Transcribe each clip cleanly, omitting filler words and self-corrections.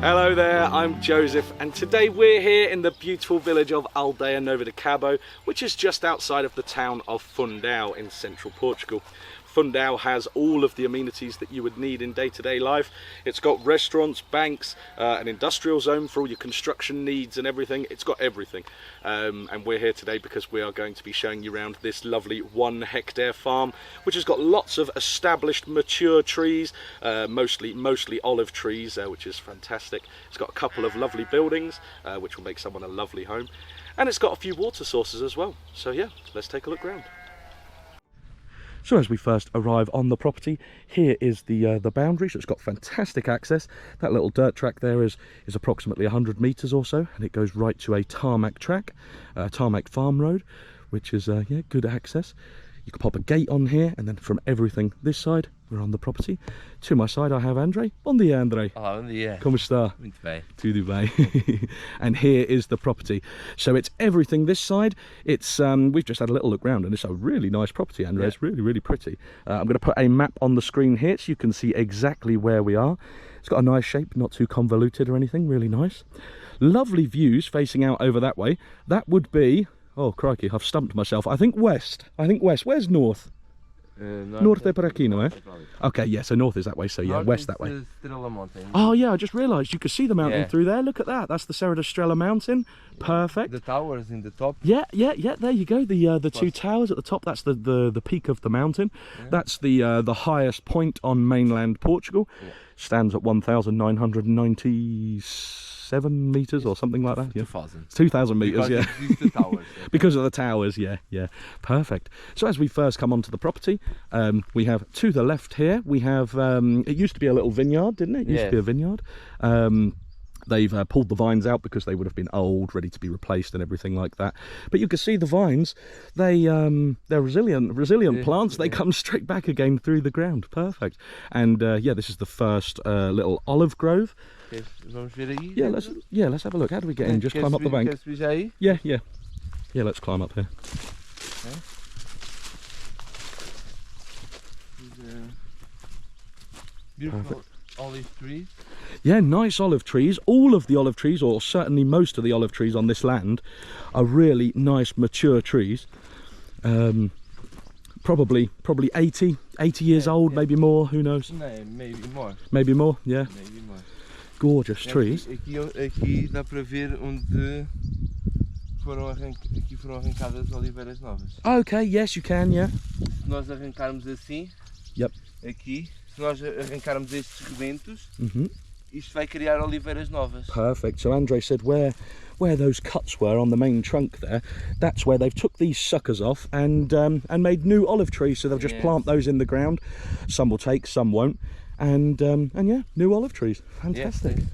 Hello there, I'm Joseph, and today we're here in the beautiful village of Aldeia Nova de Cabo, which is just outside of the town of Fundão in central Portugal. Fundão has all of the amenities that you would need in day-to-day life. It's got restaurants, banks, an industrial zone for all your construction needs and everything. It's got everything. And we're here today because we are going to be showing you around this lovely 1 hectare farm, which has got lots of established mature trees, mostly olive trees, which is fantastic. It's got a couple of lovely buildings, which will make someone a lovely home. And it's got a few water sources as well. So yeah, let's take a look around. So as we first arrive on the property, here is the boundary. So it's got fantastic access. That little dirt track there is approximately 100 meters or so, and it goes right to a tarmac track, tarmac farm road, which is yeah, good access. You can pop a gate on here, and then from everything this side, we're on the property. To my side, I have Andre. Bom dia, Andre. Olá, bom dia. Como está? Muito bem. Tudo bem. And here is the property. So it's everything this side. It's we've just had a little look round, and it's a really nice property, Andre. Yeah. It's really, really pretty. I'm going to put a map on the screen here so you can see exactly where we are. It's got a nice shape, not too convoluted or anything. Really nice. Lovely views facing out over that way. That would be, oh crikey, I've stumped myself. I think west. Where's north? North é por aqui, no? Okay, yeah, so north is that way, so yeah, west that way. Oh yeah, I just realised you could see the mountain through there. Look at that, that's the Serra da Estrela mountain. Perfect. The towers in the top. Yeah, there you go, the two towers at the top. That's the peak of the mountain. Yeah. That's the highest point on mainland Portugal. Yeah. Stands at 1,997 meters or something like that. Yeah. 2,000 meters, yeah. The towers, yeah. Because of the towers, yeah. Perfect. So as we first come onto the property, we have to the left here, we have, it used to be a little vineyard, didn't it? It used to be a vineyard. They've pulled the vines out because they would have been old, ready to be replaced and everything like that. But you can see the vines, they're resilient plants. They come straight back again through the ground. Perfect. And yeah, this is the first little olive grove. Yeah, let's have a look. How do we get in? Just climb up the bank. Yeah, let's climb up here. Okay. Beautiful olive trees. Yeah, nice olive trees. All of the olive trees, or certainly most of the olive trees on this land, are really nice mature trees. Probably 80 years old, maybe more, who knows? No, maybe more. Maybe more, yeah. Maybe more. Gorgeous trees. Aqui dá para ver onde foram arrancadas oliveiras novas. Okay, yes you can, yeah. Se nós arrancarmos assim, aqui, se nós arrancarmos estes rebentos, isto vai criar oliveiras novas. Perfect. So Andre said where those cuts were on the main trunk there, that's where they've took these suckers off and made new olive trees. So they'll just plant those in the ground. Some will take, some won't. And yeah, new olive trees. Fantastic. Yes.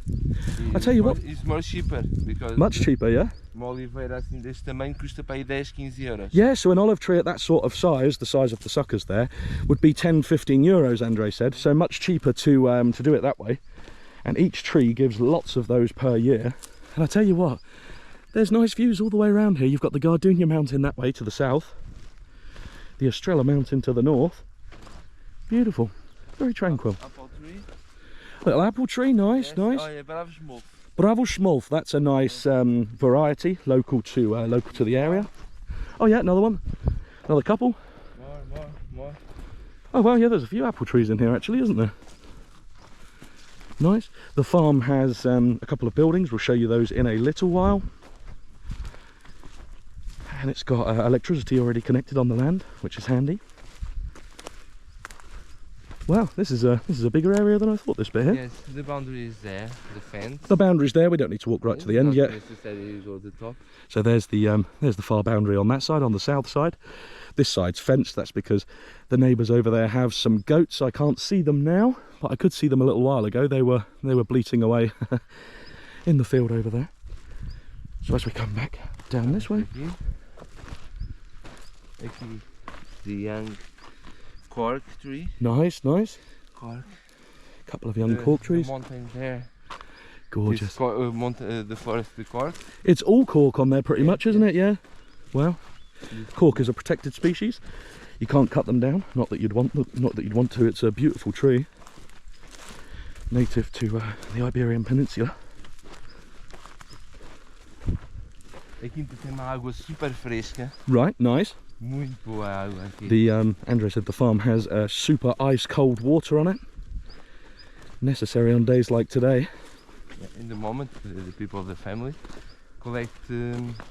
I tell you what, it's more cheaper because much cheaper, yeah. Uma oliveira assim deste tamanho custa para aí 10-15 euros. Yeah, so an olive tree at that sort of size, the size of the suckers there, would be 10-15 euros, Andre said. So much cheaper to do it that way. And each tree gives lots of those per year. And I tell you what, there's nice views all the way around here. You've got the Gardenia mountain that way to the south, the Estrela mountain to the north. Beautiful, very tranquil. Apple tree. Little apple tree, nice, Yes. nice. Oh yeah, Bravo Smolf. Bravo Smolf, that's a nice variety, local to the area. Oh yeah, another one, another couple. More. Oh well, yeah, there's a few apple trees in here actually, isn't there? Nice. The farm has a couple of buildings. We'll show you those in a little while. And it's got electricity already connected on the land, which is handy. Wow, this is a bigger area than I thought, this bit here. Yes, the boundary is there, the fence. The boundary's there. We don't need to walk right to the end yet. Necessary to go to the top. So there's the far boundary on that side, on the south side. This side's fenced. That's because the neighbours over there have some goats. I can't see them now, but I could see them a little while ago. They were bleating away in the field over there. So as we come back down this way, aqui the young cork tree. Nice. Cork. Couple of young cork trees. The mountain there. Gorgeous. The forest, the cork. It's all cork on there pretty much, isn't it? Yeah. Well, cork is a protected species. You can't cut them down. Not that you'd want to. It's a beautiful tree. native to the Iberian Peninsula. A quinta tem uma água super fresca. Right, nice. Muito boa a água aqui. The Andre said the farm has super ice cold water on it, necessary on days like today. In the moment, the people of the family collect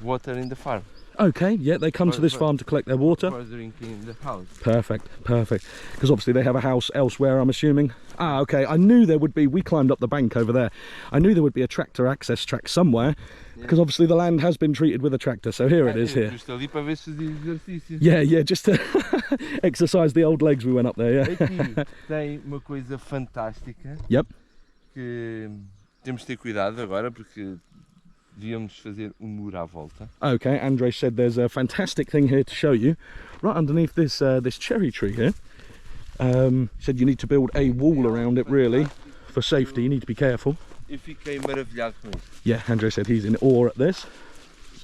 water in the farm. Okay, yeah, they come to this farm to collect their water. For drinking in the house. Perfect, perfect. Because obviously they have a house elsewhere, I'm assuming. Ah, okay, I knew there would be, we climbed up the bank over there. I knew there would be a tractor access track somewhere, because obviously the land has been treated with a tractor, so here it is here. Just ali para ver se fazia exercício. Yeah, yeah, just to exercise the old legs we went up there, yeah. Aqui tem uma coisa fantástica. Yep. Que temos de ter cuidado agora, porque devíamos fazer muro à volta. Okay, Andre said there's a fantastic thing here to show you. Right underneath this this cherry tree here. He said you need to build a wall around it, really, for safety. You need to be careful. Eu fiquei maravilhado com isso. Yeah, Andre said he's in awe at this.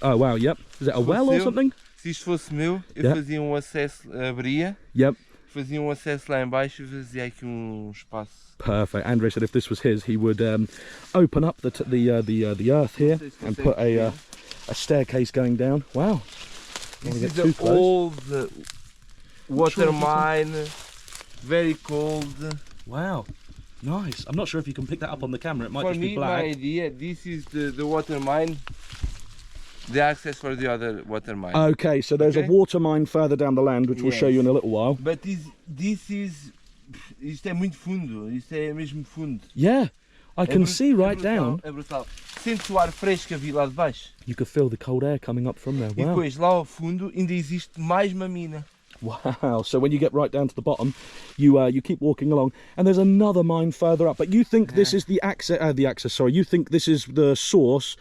Oh wow, yep. Is it a well or something? Se isto fosse meu, eu fazia um acesso, abria. Yep. Fazia um acesso lá em baixo e fazia aqui espaço. Perfect. Andre said if this was his, he would open up the earth here and put a staircase going down. Wow. This is the old water mine, very cold. Wow. Nice. I'm not sure if you can pick that up on the camera. It might For just be me, black. my idea, this is the water mine, the access for the other water mine. Okay, so there's a water mine further down the land, which we'll show you in a little while. But this is, isto é muito fundo, isto é mesmo fundo. Yeah, I can see right down. É brutal. Sente o ar fresco a vir lá de baixo. You could feel the cold air coming up from there. E Wow. depois lá ao fundo ainda existe mais uma mina. Wow. So when you get right down to the bottom, you keep walking along, and there's another mine further up. But you think this is the access? Sorry, you think this is the source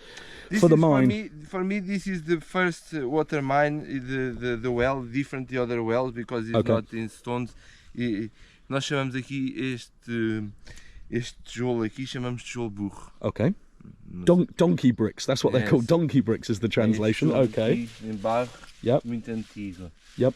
for the mine? For me, this is the first water mine. The well, different the other wells because it's not in stones. E nós chamamos aqui este tijolo aqui, chamamos de tijolo burro. Okay. Donkey bricks. That's what they're called. Donkey bricks is the translation. Okay. Em barro. Yep. Muito antigo. Yep.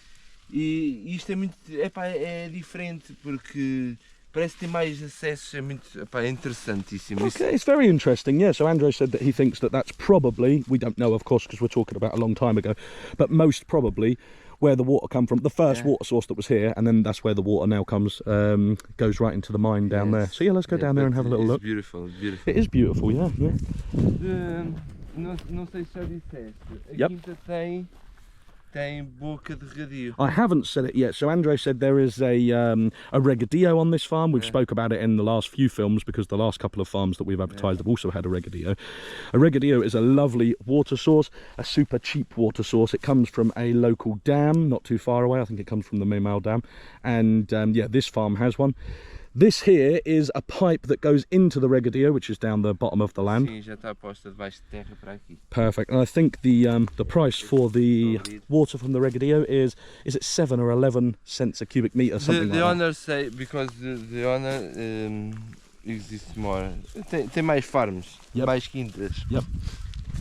E isto é muito, é diferente porque parece ter mais acessos, é muito, é interessantíssimo. Okay, it's very interesting. Yeah, so Andre said that he thinks that that's probably, we don't know of course because we're talking about a long time ago, but most probably where the water come from, the first water source that was here, and then that's where the water now comes, goes right into the mine down there. So yeah, let's go down there and have a little look. It's beautiful, it's beautiful. It is beautiful, yeah, yeah. Não sei se já disseste, Yep. quinta tem boca de regadio. I haven't said it yet. So Andre said there is a regadío on this farm. We've spoke about it in the last few films because the last couple of farms that we've advertised have also had a regadío. A regadío is a lovely water source, a super cheap water source. It comes from a local dam not too far away. I think it comes from the Memel Dam. And yeah, this farm has one. This here is a pipe that goes into the regadío, which is down the bottom of the land. Sim, já está posta debaixo de terra para aqui. Perfect. And I think the price for the water from the regadío is it 7 or 11 cents a cubic meter, something like that. The owner say because the owner exists more. Tem mais farms, mais quintas. Yep.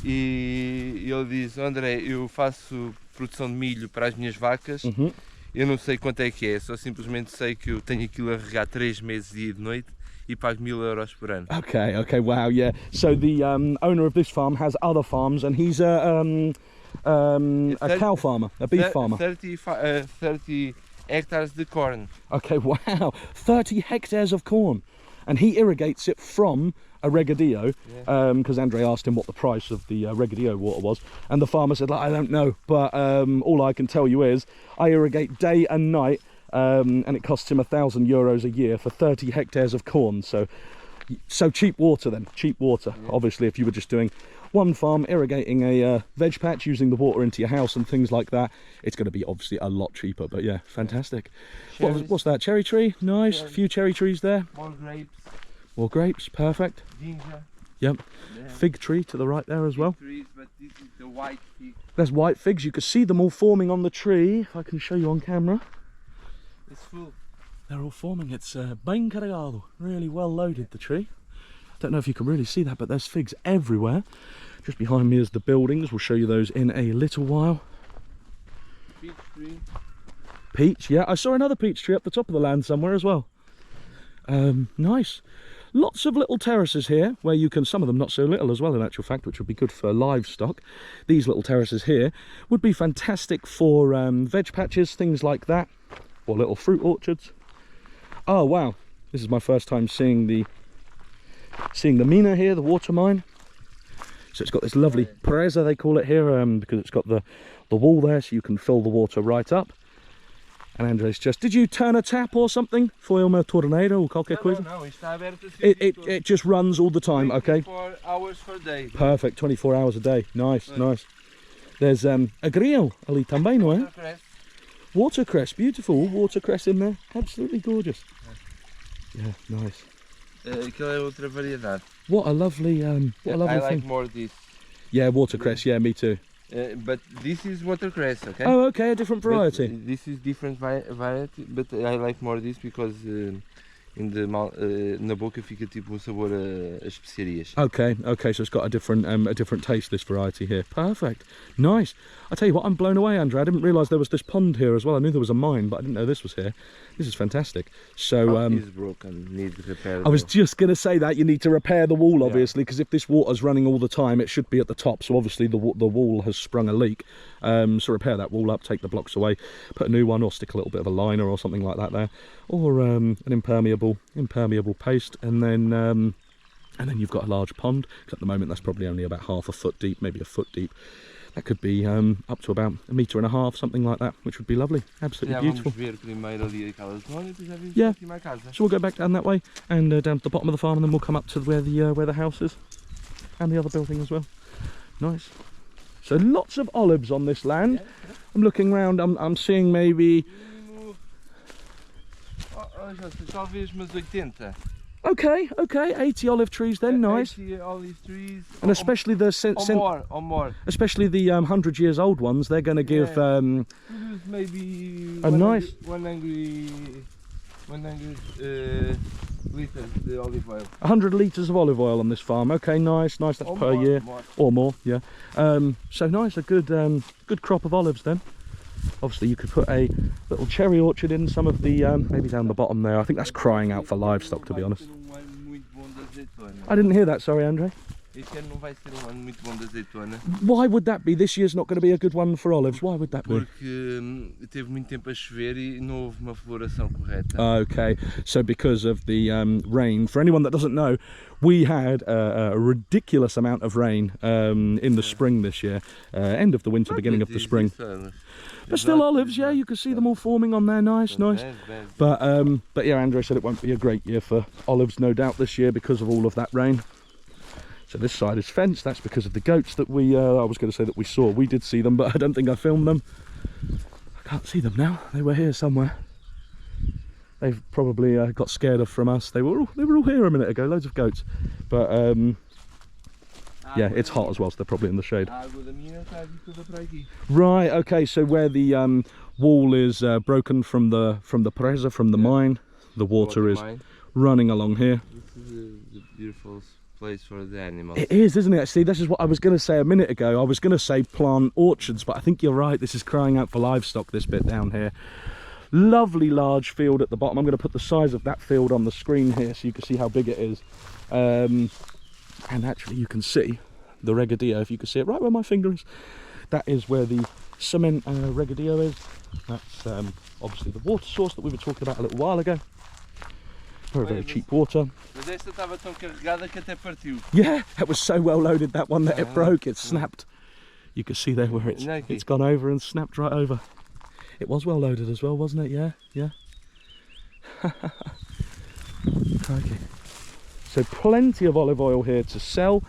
E ele diz, André, eu faço produção de milho para as minhas vacas. Eu não sei quanto é que é, só simplesmente sei que eu tenho aquilo a regar 3 meses dia e de noite e pago 1000 euros por ano. Okay, wow, yeah. So the owner of this farm has other farms and he's a cow farmer, a beef farmer. 30 hectares de corn. Okay, wow, 30 hectares of corn. And he irrigates it from a regadío, because Andre asked him what the price of the regadío water was, and the farmer said, like, I don't know, but all I can tell you is I irrigate day and night, and it costs him €1,000 a year for 30 hectares of corn. So cheap water then, cheap water. Obviously, if you were just doing one farm irrigating a veg patch, using the water into your house and things like that, it's going to be obviously a lot cheaper. But yeah, fantastic. What's that? Cherry tree? Nice. A few cherry trees there. More grapes. More grapes. Perfect. Ginger. Yep. Fig tree to the right there as well. Trees, but this is the white fig. There's white figs. You can see them all forming on the tree. If I can show you on camera. It's full. They're all forming. It's bem carregado. Really well loaded, the tree. Don't know if you can really see that, but there's figs everywhere. Just behind me is the buildings. We'll show you those in a little while. Peach tree. Peach, yeah. I saw another peach tree up the top of the land somewhere as well. Nice. Lots of little terraces here where you can, some of them not so little as well in actual fact, which would be good for livestock. These little terraces here would be fantastic for veg patches, things like that, or little fruit orchards. Oh wow, this is my first time seeing the mina here, the water mine. So it's got this lovely presa, they call it here, because it's got the wall there, so you can fill the water right up. And Andres just, did you turn a tap or something? Foi uma torneira ou qualquer coisa? Não, está aberto It just runs all the time, okay? 24 hours per day. Perfect, 24 hours a day. Nice, nice. There's a grill ali também, não é? Watercress, beautiful. Watercress in there, absolutely gorgeous. Yeah, nice. Aquilo é outra variedade. What a lovely, what a lovely I like thing. more this. Yeah, watercress. Yeah, me too. But this is watercress, okay? Oh, okay, a different variety. But this is different variety, but I like more this because na boca fica tipo um sabor a especiarias. Okay, okay, so it's got a different taste, this variety here. Perfect, nice. I tell you what, I'm blown away, Andrew. I didn't realise there was this pond here as well. I knew there was a mine, but I didn't know this was here. This is fantastic. So it's broken, need repair. I was just going to say that you need to repair the wall, obviously, because if this water's running all the time, it should be at the top. So obviously the wall has sprung a leak. So repair that wall up, take the blocks away, put a new one, or stick a little bit of a liner or something like that there, or an impermeable paste, and then you've got a large pond. At the moment, that's probably only about half a foot deep, maybe a foot deep. That could be up to about 1.5 meters, something like that, which would be lovely, absolutely beautiful. Yeah, so we'll go back down that way and down to the bottom of the farm, and then we'll come up to where the house is and the other building as well. Nice. So lots of olives on this land. I'm looking round. I'm seeing maybe. Talvez umas 80. Okay, 80 olive trees then, nice. 80 olive trees. And especially the Or more. especially the 100 years old ones, they're going to give maybe a nice 100 litres the olive oil. 100 litres of olive oil on this farm. Okay, nice. That's Or per more, year more. or more. Yeah. So nice, a good crop of olives then. Obviously, you could put a little cherry orchard in some of the maybe down the bottom there. I think that's crying out for livestock, to be honest. I didn't hear that. Sorry, Andre. Este ano não vai ser ano muito bom de azeitona. Why would that be? This year's not going to be a good one for olives. Why would that be? Porque teve muito tempo a chover e não houve uma floração correta. Okay, so because of the rain, for anyone that doesn't know, we had a ridiculous amount of rain in the spring this year, end of the winter, beginning of the spring. But still olives, yeah, you can see them all forming on there, nice. But yeah, Andre said it won't be a great year for olives, no doubt, this year because of all of that rain. So this side is fenced. That's because of the goats that we, I was going to say that we saw. We did see them, but I don't think I filmed them. I can't see them now. They were here somewhere. They've probably got scared from us. They were all here a minute ago, loads of goats. But yeah, it's hot as well, so they're probably in the shade. Right, okay, so where the wall is broken from the presa, from the mine, the water is running along here. This is a beautiful place for the animals. It is, isn't it? See, this is what I was going to say a minute ago. I was going to say plant orchards, but I think you're right. This is crying out for livestock, this bit down here. Lovely large field at the bottom. I'm going to put the size of that field on the screen here so you can see how big it is. And actually you can see the regadío, if you can see it right where my finger is. That is where the cement regadío is. That's obviously the water source that we were talking about a little while ago. Very cheap water. Yeah, it was so well loaded, that one, that it broke, it snapped. You can see there where it's gone over and snapped right over. It was well loaded as well, wasn't it? Yeah. Okay. So plenty of olive oil here to sell.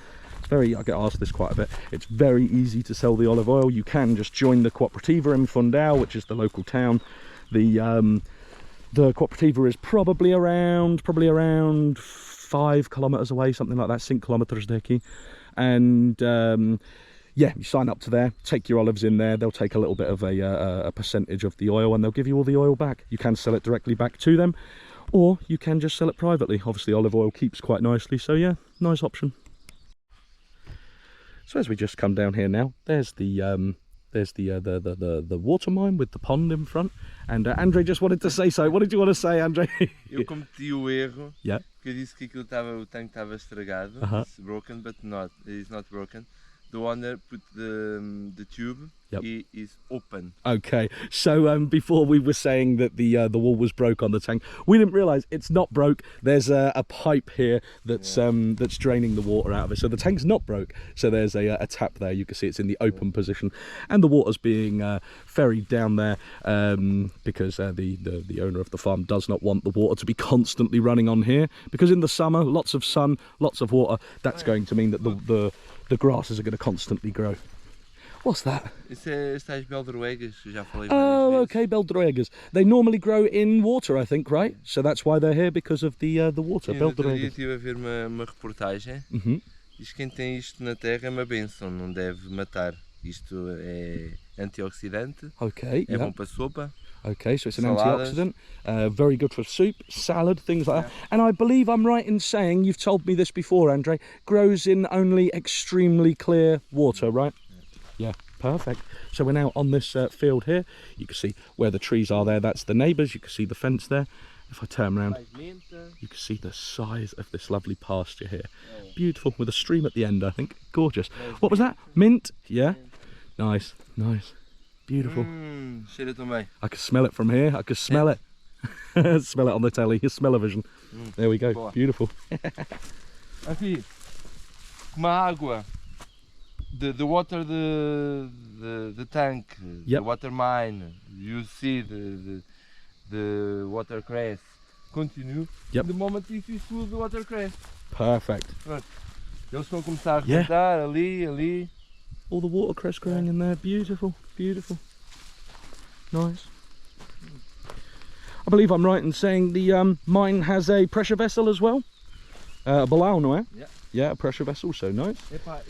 I get asked this quite a bit. It's very easy to sell the olive oil. You can just join the cooperativa in Fundão, which is the local town. The cooperativa is probably around 5 kilometers away, something like that, 5 kilometers daqui. And yeah, you sign up to there, take your olives in there. They'll take a little bit of a percentage of the oil, and they'll give you all the oil back. You can sell it directly back to them, or you can just sell it privately. Obviously, olive oil keeps quite nicely, so yeah, nice option. So as we just come down here now, there's the water mine with the pond in front. And Andre just wanted to say so. What did you want to say, Andre? Eu cometi o erro porque eu disse que aquilo o tanque estava estragado. It's broken, but it's not broken. The owner put the tube. Is open. Okay, so before we were saying that the wall was broke on the tank, we didn't realise it's not broke. There's a pipe here that's draining the water out of it. So the tank's not broke. So there's a tap there. You can see it's in the open position, and the water's being ferried down there because the owner of the farm does not want the water to be constantly running on here, because in the summer, lots of sun, lots of water. That's going to mean that the grasses are going to constantly grow. What's that? It's estas beldroegas, já falei. Oh, okay, beldroegas. They normally grow in water, I think, right? So that's why they're here, because of the water. Beldroegas. Eu estive a ver uma reportagem. Diz que quem tem isto na terra é uma bênção, não deve matar. Isto é antioxidante. Okay. É bom para sopa. Okay, so it's an antioxidant, very good for soup, salad, things like that. And I believe I'm right in saying, you've told me this before, Andre, grows in only extremely clear water, right? Yeah, perfect. So we're now on this field here. You can see where the trees are there. That's the neighbours. You can see the fence there. If I turn around, you can see the size of this lovely pasture here. Beautiful, with a stream at the end, I think. Gorgeous. What was that? Mint? Yeah. Nice, nice. Beautiful. Cheira também. I can smell it from here. I can smell it. Smell it on the telly. Smell-o-vision. There we go. Boa. Beautiful. Aqui, uma água. The water, the tank, the water mine. You see the watercress continue. The moment this is full, the watercress. Perfect. Pronto. Eles estão a começar a arrebentar ali. All the watercress growing in there. Beautiful, beautiful. Nice. I believe I'm right in saying the mine has a pressure vessel as well. A balão, não é? Yeah, a pressure vessel, so nice. Epá,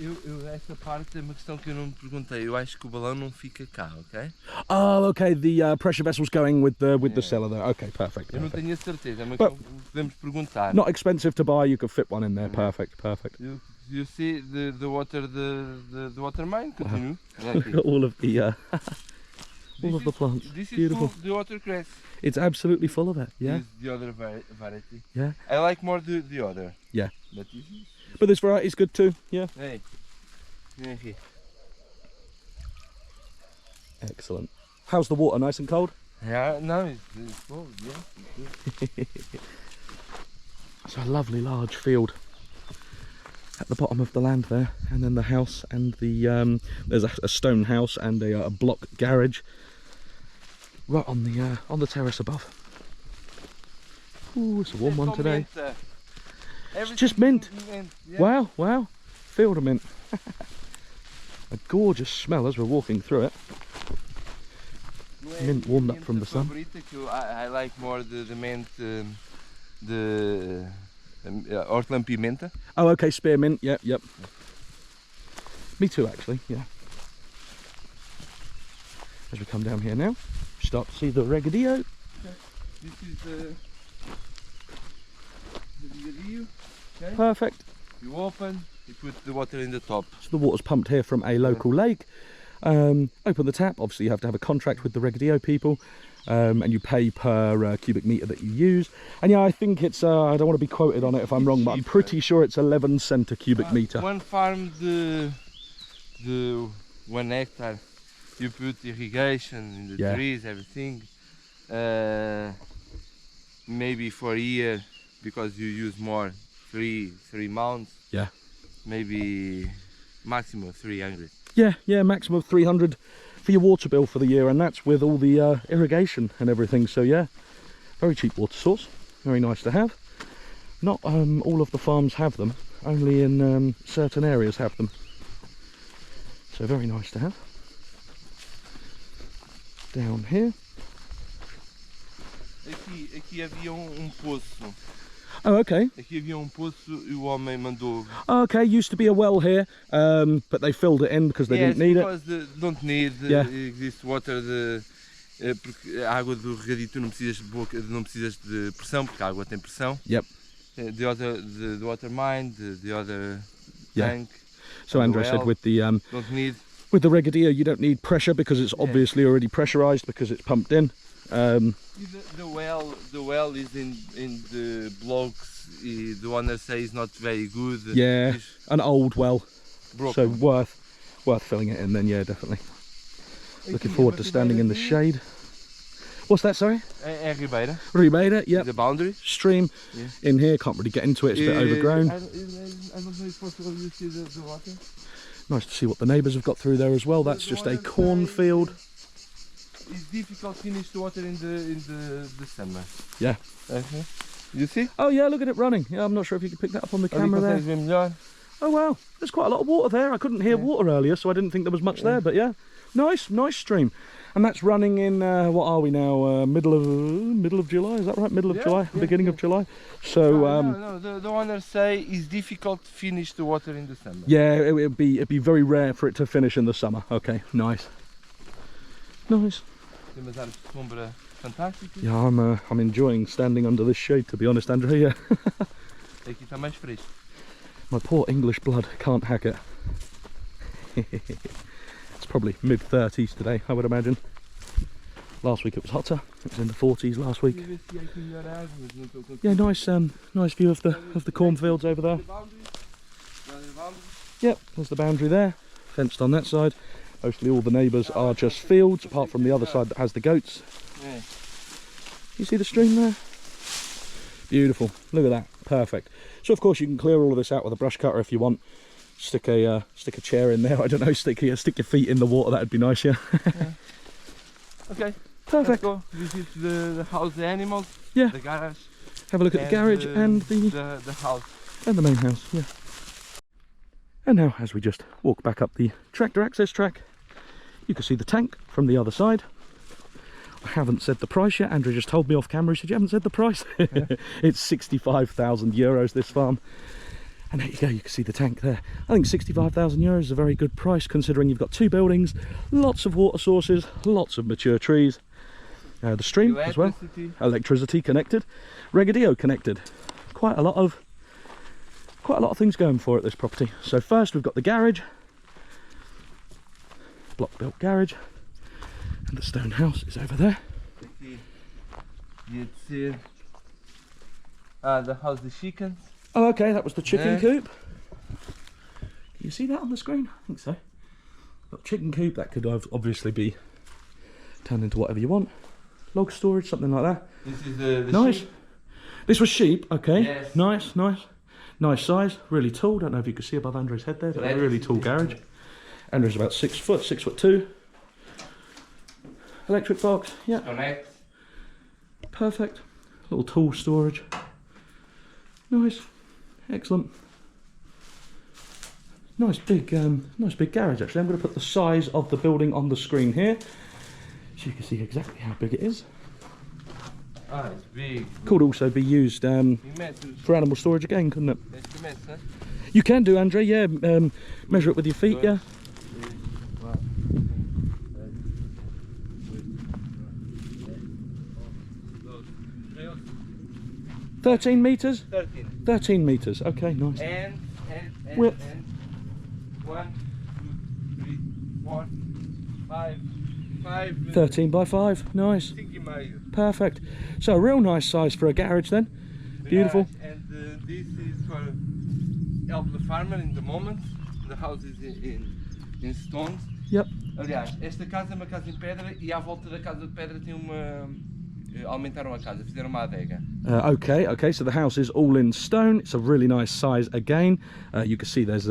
essa parte é uma questão que eu não me perguntei. Eu acho que o balão não fica cá, ok? Oh, okay. The pressure vessel's going with the cellar there. Okay, perfect. Eu não tenho a certeza, mas podemos perguntar. Not expensive to buy. You could fit one in there. Perfect, perfect. You see the water, the water mine continue. All of the all of the plants. This is beautiful. Full, the watercress. It's absolutely full of it. Yeah. This is the other variety. Yeah. I like more the other. Yeah. But this variety is good too. Yeah. Hey. Here. Excellent. How's the water? Nice and cold? Yeah, no, it's cold. Yeah. It's a lovely large field at the bottom of the land there, and then the house and the there's a stone house and a block garage right on the terrace above. Ooh, it's a warm one today. It's just mint. Yeah. Wow. Field of mint. A gorgeous smell as we're walking through it. Mint warmed up from the sun. I like more the mint, the hortelã-pimenta. Oh, okay, spearmint. Yep. Me too, actually. Yeah. As we come down here now, start to see the regadillo. This is the regadillo. Okay. Perfect. You open, you put the water in the top. So the water's pumped here from a local lake. Open the tap. Obviously you have to have a contract with the regadillo people, and you pay per cubic metre that you use. And yeah, I think it's, I don't want to be quoted on it if I'm wrong, but I'm pretty sure it's 11 cent a cubic metre. One farm, the 1 hectare, you put irrigation in the trees, everything. Maybe for a year, because you use more, 3 months. Yeah. Maybe maximum 300. Yeah, maximum of 300 for your water bill for the year, and that's with all the irrigation and everything. So yeah, very cheap water source, very nice to have. Not all of the farms have them, only in certain areas have them. So very nice to have. Down here. Aqui havia poço. Oh, okay. Aqui havia poço e o homem mandou. Oh, okay, used to be a well here, but they filled it in because they didn't need it. Don't need exist water. Porque a água do regadío tu não precisas de pressão, porque a água tem pressão. Yep. The water mine, the other tank. So Andre said with the don't need. With the regadillo you don't need pressure because it's obviously already pressurized because it's pumped in. The well is in the blocks the owner says is not very good. Yeah, an old well, Broken. so worth filling it in then, yeah, definitely. Looking forward to standing in the shade. What's that, sorry? Ribeira. Ribeira, yep. The boundary. Stream in here, can't really get into it, it's a bit overgrown. I don't know if Portugal you see the water. Nice to see what the neighbours have got through there as well. That's just a cornfield. It's difficult to finish the water in the summer. Yeah. You see? Oh yeah, look at it running. Yeah, I'm not sure if you can pick that up on the camera there. Oh wow, there's quite a lot of water there. I couldn't hear water earlier, so I didn't think there was much there, but yeah. Nice stream. And that's running in, what are we now, middle of July, is that right? Middle of July, beginning of July. So no, the owners say it's difficult to finish the water in the summer. Yeah, it'd be very rare for it to finish in the summer. Okay, nice. Temos árvores de sombra fantásticas. Yeah, I'm enjoying standing under this shade, to be honest, Andrew. Yeah. Aqui está mais fresco. My poor English blood can't hack it. It's probably mid-30s today, I would imagine. Last week it was hotter. It was in the 40s last week. Yeah, nice view of the cornfields over there. Yep, there's the boundary there, fenced on that side. Mostly all the neighbours are just fields, apart from the other side that has the goats. You see the stream there? Beautiful, look at that, perfect. So of course you can clear all of this out with a brush cutter if you want. Stick a chair in there, I don't know, stick your feet in the water, that'd be nice, yeah. Okay, perfect. Let's go visit the house, the animals, the garage. Have a look at the garage and the house. And the main house, yeah. And now, as we just walk back up the tractor access track, you can see the tank from the other side. I haven't said the price yet. Andrew just told me off camera, he said, you haven't said the price? It's 65,000 euros, this farm. And there you go, you can see the tank there. I think 65,000 euros is a very good price, considering you've got 2 buildings, lots of water sources, lots of mature trees. The stream as well, electricity connected, regadío connected. Quite a lot of things going for it, this property. So first we've got the garage, block built garage, and the stone house is over there. You'd see the house, the chickens. Oh okay, that was the chicken coop. Can you see that on the screen? I think so. Got chicken coop, that could obviously be turned into whatever you want. Log storage, something like that. This is the nice. sheep. This was sheep, okay. Yes. Nice size, really tall. Don't know if you can see above Andrew's head there, but a really tall garage. Andrew's about 6 foot, 6'2". Electric box, yeah. Connect. Perfect. Little tool storage. Nice, excellent. Nice big garage actually. I'm going to put the size of the building on the screen here, so you can see exactly how big it is. Ah, it's big. Could also be used for animal storage again, couldn't it? Huh? You can do, Andre, yeah. Measure it with your feet, yeah. 13 metres? 13 metres, okay, nice. And width? 1, 2, 3, 4, 5. 13 by 5, nice. Perfect. So a real nice size for a garage then. Beautiful. And this is for help the farmer in the moment. The house is in stones. Yep. Aliás, esta casa é uma casa em pedra e à volta da casa de pedra tem uma... aumentaram a casa, fizeram uma adega. Okay, so the house is all in stone. It's a really nice size again. You can see there's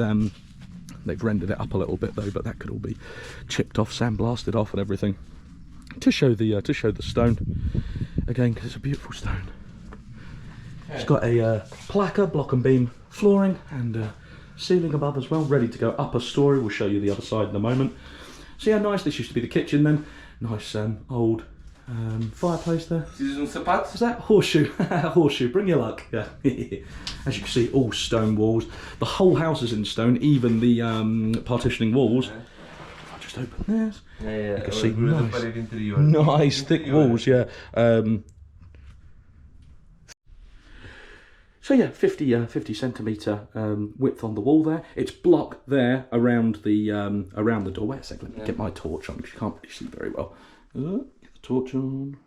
they've rendered it up a little bit though, but that could all be chipped off, sandblasted off and everything to show the stone again, because it's a beautiful stone. It's got a placca, block and beam flooring, and ceiling above as well, ready to go up a story. We'll show you the other side in a moment. So yeah, nice. This used to be the kitchen then. Nice old fireplace there. Is that horseshoe? Horseshoe, bring your luck. Yeah. As you can see, all stone walls. The whole house is in stone, even the partitioning walls. I'll just open theirs. Yeah. You can see nice thick walls, yeah. So yeah, 50 centimetre width on the wall there. It's block there around the door. Wait a second, let me get my torch on because you can't really see very well. Get the torch on.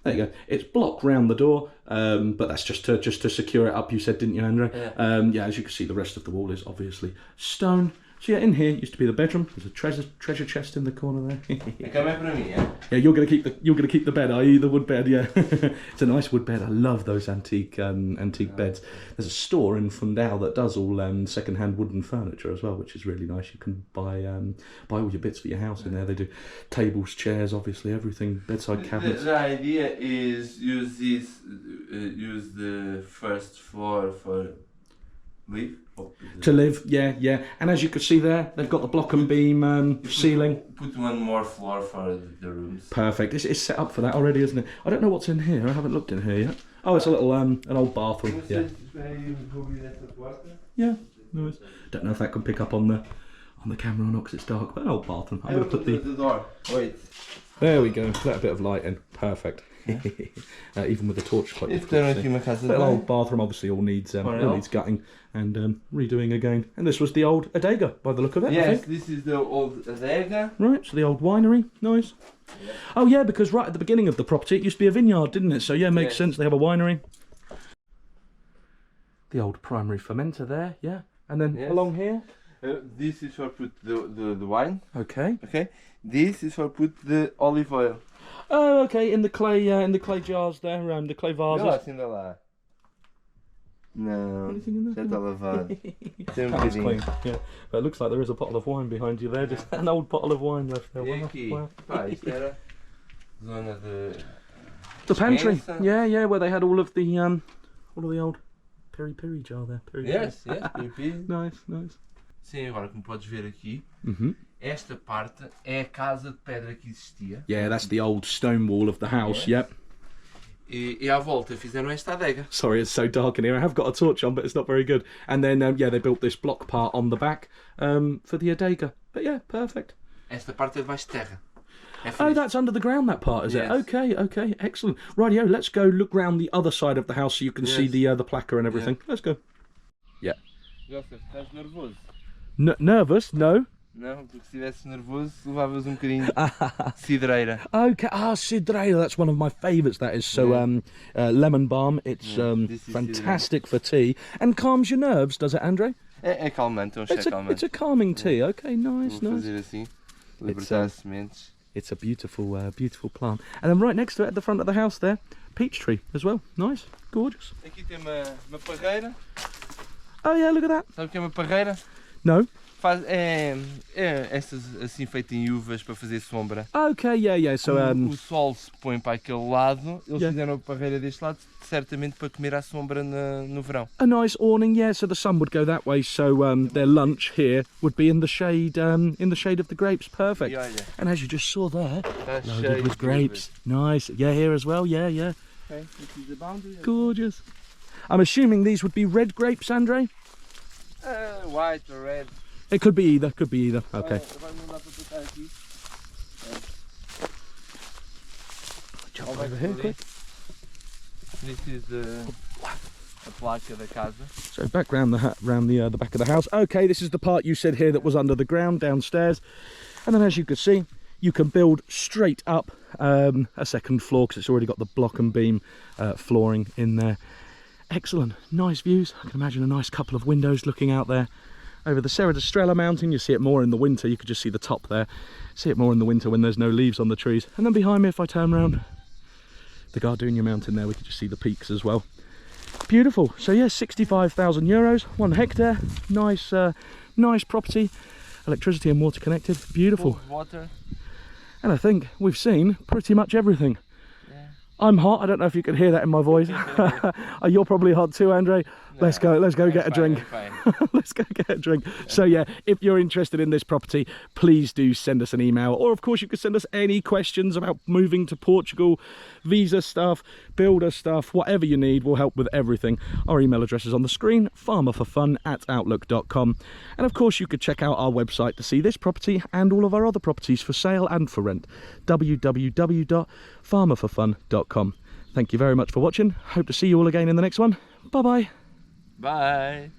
There you go. It's blocked round the door, but that's just to secure it up. You said, didn't you, Andre? Yeah. Yeah. As you can see, the rest of the wall is obviously stone. So yeah, in here used to be the bedroom. There's a treasure chest in the corner there. A cama é para mim, yeah? Yeah, you're gonna keep the bed, are you? The wood bed, yeah. It's a nice wood bed. I love those antique beds. There's a store in Fundão that does all second-hand wooden furniture as well, which is really nice. You can buy all your bits for your house in there. They do tables, chairs, obviously everything, bedside cabinets. The idea is use the first floor for live. To live, yeah. And as you can see there, they've got the block and beam ceiling. Put one more floor for the rooms. Perfect. It's set up for that already, isn't it? I don't know what's in here. I haven't looked in here yet. Oh, it's a little an old bathroom. Yeah. Yeah. Nice. Don't know if that can pick up on the camera or not because it's dark. But an old bathroom. I'm going to put the door. Wait. There we go. Let a bit of light in. Perfect. Even with the torch, quite difficult to see. Little old bathroom, obviously, all needs gutting and redoing again. And this was the old adega, by the look of it. Yes, I think. this is the old adega. Right, so the old winery, nice. Yeah. Oh yeah, because right at the beginning of the property, it used to be a vineyard, didn't it? So yeah, makes sense. They have a winery. The old primary fermenter there, yeah. And then along here. This is for put the wine. Okay. Okay. This is for put the olive oil. Oh, okay. In the clay jars there, the clay vases. Não, assim lá. Não. Anything in there? Já está lavado. That's clean. Yeah. But it looks like there is a bottle of wine behind you there. Just an old bottle of wine left there. E aqui, pá, isto era zona de the pantry. Yeah, where they had all of the old peri jar there. Yes, peri. Nice. Sim, agora como podes ver aqui, esta parte é a casa de pedra que existia. Yeah, that's the old stone wall of the house. Yep. E à volta fizeram esta adega. Sorry, it's so dark in here. I have got a torch on, but it's not very good. And then, they built this block part on the back for the adega. But yeah, perfect. Esta parte é debaixo de terra. Oh, that's under the ground, that part, is it? Okay, excellent. Rightio, let's go look round the other side of the house so you can see the placca and everything. Yeah. Let's go. Yeah. Joseph, estás nervoso? Nervous? No. Não, porque se estivesse nervoso, levavas bocadinho de cidreira. Okay, cidreira, that's one of my favourites, that is. So, lemon balm, it's fantastic for tea. And calms your nerves, does it, Andre? É calmante, calmante. It's a calming tea, okay, nice. Fazer assim, libertar as sementes. It's a beautiful plant. And then right next to it, at the front of the house there, peach tree as well. Nice, gorgeous. Aqui tem uma parreira. Oh yeah, look at that. Sabe o que é uma parreira? No. É estas assim feitas em uvas para fazer sombra. Okay, yeah. So o sol se põe para aquele lado, eles fizeram a parreira deste lado, certamente para comer à sombra no verão. A nice awning, yeah. So the sun would go that way. So their lunch here would be in the shade of the grapes. Perfect. Yeah. And as you just saw there, loaded with grapes. Nice. Yeah, here as well. Yeah. Okay, this is the boundary. Gorgeous. I'm assuming these would be red grapes, Andre? White or red. It could be either. Okay. Jump over here quick. This is a placa da casa. So back round the back of the house. Okay, this is the part you said here that was under the ground downstairs. And then as you can see, you can build straight up a second floor because it's already got the block and beam flooring in there. Excellent, nice views. I can imagine a nice couple of windows looking out there over the Serra da Estrela mountain. You see it more in the winter. You could just see the top there. See it more in the winter when there's no leaves on the trees. And then behind me, if I turn around, the Gardenia mountain there, we can just see the peaks as well. Beautiful. So yeah, 65,000 euros, 1 hectare. Nice property. Electricity and water connected. Beautiful. Water. And I think we've seen pretty much everything. I'm hot. I don't know if you can hear that in my voice. You're probably hot too, Andre. No, let's go get a drink. Let's go get a drink. So yeah, if you're interested in this property, please do send us an email, or of course you can send us any questions about moving to Portugal, visa stuff, builder stuff, whatever you need. We'll help with everything. Our email address is on the screen, farmerforfun@outlook.com. And of course you could check out our website to see this property and all of our other properties for sale and for rent, www.farmerforfun.com. Thank you very much for watching. Hope to see you all again in the next one. Bye-bye. Bye.